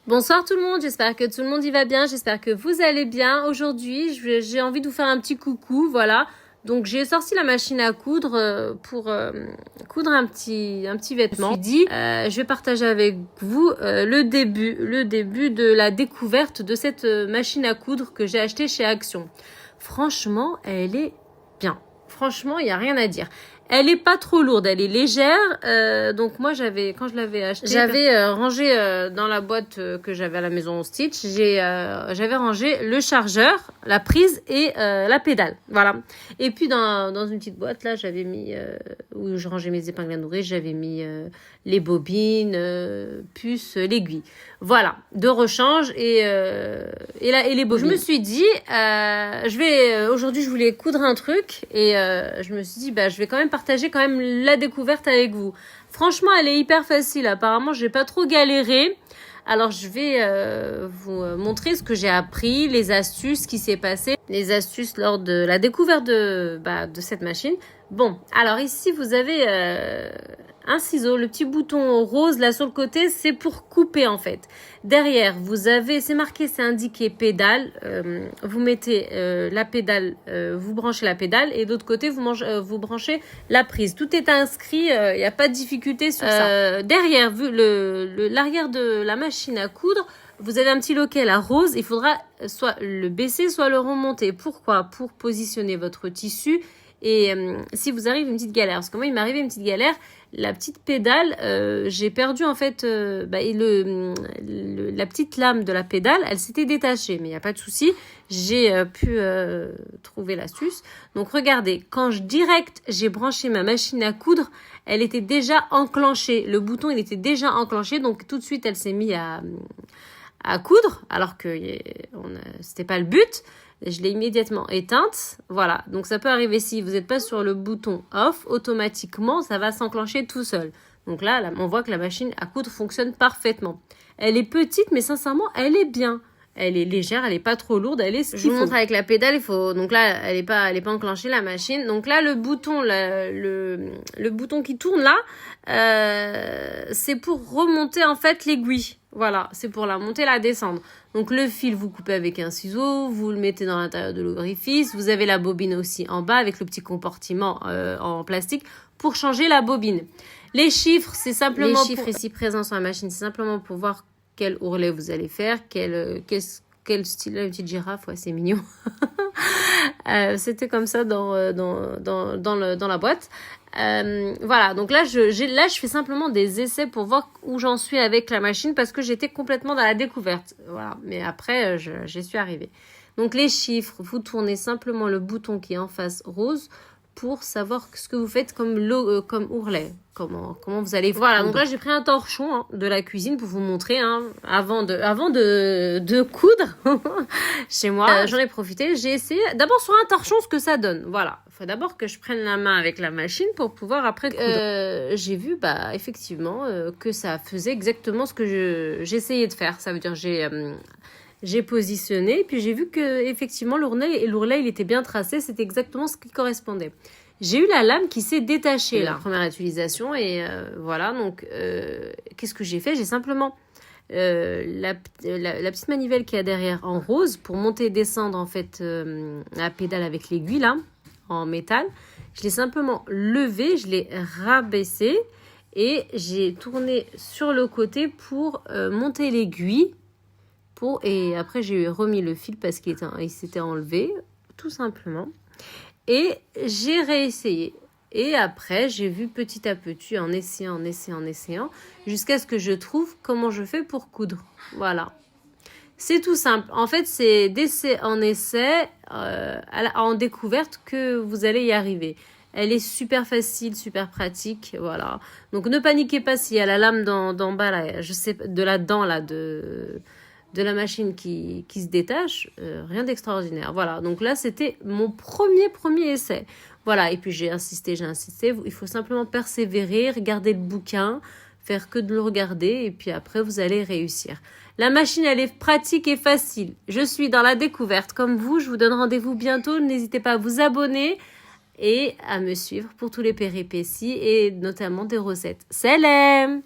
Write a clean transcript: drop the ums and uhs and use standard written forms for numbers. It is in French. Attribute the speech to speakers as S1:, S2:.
S1: Bonsoir tout le monde, j'espère que tout le monde y va bien, j'espère que vous allez bien. Aujourd'hui, j'ai envie de vous faire un petit coucou, voilà. Donc j'ai sorti la machine à coudre pour coudre un petit vêtement. Je me suis dit, je vais partager avec vous le début de la découverte de cette machine à coudre que j'ai achetée chez Action. Franchement, elle est bien. Franchement, il n'y a rien à dire. Elle est pas trop lourde, elle est légère. Donc moi, quand je l'avais achetée, j'avais rangé dans la boîte que j'avais à la maison Stitch. J'avais rangé le chargeur, la prise et la pédale. Voilà. Et puis dans une petite boîte là, j'avais mis où je rangeais mes épingles à nourrir, j'avais mis les bobines, puces, l'aiguille. Voilà, de rechange et les bobines. Je me suis dit, aujourd'hui, je voulais coudre un truc et je me suis dit, je vais quand même partager la découverte avec vous. Franchement, elle est hyper facile. Apparemment, j'ai pas trop galéré. Alors, je vais vous montrer ce que j'ai appris, les astuces, ce qui s'est passé, les astuces lors de la découverte de cette machine. Bon, alors ici, vous avez un ciseau, le petit bouton rose là sur le côté, c'est pour couper en fait. Derrière, c'est marqué, c'est indiqué pédale. Vous mettez la pédale, vous branchez la pédale et d'autre côté, vous branchez la prise. Tout est inscrit, il n'y a pas de difficulté sur ça. Derrière, vu l'arrière de la machine à coudre, vous avez un petit loquet là rose, il faudra soit le baisser, soit le remonter. Pourquoi? Pour positionner votre tissu. Et si vous arrive une petite galère, parce que moi il m'est arrivé une petite galère, la petite pédale, j'ai perdu en fait la petite lame de la pédale, elle s'était détachée, mais il n'y a pas de souci, j'ai pu trouver l'astuce. Donc regardez, quand j'ai branché ma machine à coudre, elle était déjà enclenchée, le bouton il était déjà enclenché, donc tout de suite elle s'est mise à coudre, alors que c'était pas le but. Je l'ai immédiatement éteinte. Voilà. Donc, ça peut arriver si vous n'êtes pas sur le bouton off, automatiquement, ça va s'enclencher tout seul. Donc là, on voit que la machine à coudre fonctionne parfaitement. Elle est petite, mais sincèrement, elle est bien. Elle est légère, elle est pas trop lourde, elle est ce qu'il faut. Je vous montre avec la pédale, donc là, elle est pas enclenchée, la machine. Donc là, le bouton, le bouton qui tourne là, c'est pour remonter, en fait, l'aiguille. Voilà, c'est pour la monter, la descendre. Donc le fil, vous coupez avec un ciseau, vous le mettez dans l'intérieur de l'orifice. Vous avez la bobine aussi en bas avec le petit compartiment en plastique pour changer la bobine. Les chiffres, c'est simplement les chiffres ici présents sur la machine, c'est simplement pour voir quel ourlet vous allez faire, quel style, là, une petite girafe, ouais, c'est mignon. C'était comme ça dans la boîte. Voilà, donc là je fais simplement des essais pour voir où j'en suis avec la machine parce que j'étais complètement dans la découverte. Voilà, mais après j'y suis arrivée. Donc les chiffres, vous tournez simplement le bouton qui est en face rose pour savoir ce que vous faites comme ourlet, comment vous allez. Voilà, donc là j'ai pris un torchon de la cuisine pour vous montrer avant de coudre chez moi. J'en ai profité, j'ai essayé d'abord sur un torchon ce que ça donne. Voilà, il faut d'abord que je prenne la main avec la machine pour pouvoir après coudre. J'ai vu effectivement que ça faisait exactement ce que j'essayais de faire. Ça veut dire j'ai positionné, puis j'ai vu que effectivement l'ourlet il était bien tracé, c'était exactement ce qui correspondait. J'ai eu la lame qui s'est détachée la première utilisation et voilà, donc qu'est-ce que j'ai fait? J'ai simplement la petite manivelle qui est derrière en rose pour monter et descendre en fait la pédale avec l'aiguille là en métal. Je l'ai simplement levée, je l'ai rabaissée et j'ai tourné sur le côté pour monter l'aiguille. Et après, j'ai remis le fil parce qu'il s'était enlevé, tout simplement. Et j'ai réessayé. Et après, j'ai vu petit à petit, en essayant, jusqu'à ce que je trouve comment je fais pour coudre. Voilà. C'est tout simple. En fait, c'est d'essai en essai, en découverte, que vous allez y arriver. Elle est super facile, super pratique, voilà. Donc, ne paniquez pas s'il y a la lame d'en bas, là, je sais, de la dent, là, de la machine qui se détache, rien d'extraordinaire. Voilà, donc là, c'était mon premier essai. Voilà, et puis j'ai insisté. Il faut simplement persévérer, regarder le bouquin, faire que de le regarder, et puis après, vous allez réussir. La machine, elle est pratique et facile. Je suis dans la découverte. Comme vous, je vous donne rendez-vous bientôt. N'hésitez pas à vous abonner et à me suivre pour tous les péripéties et notamment des recettes. Salam!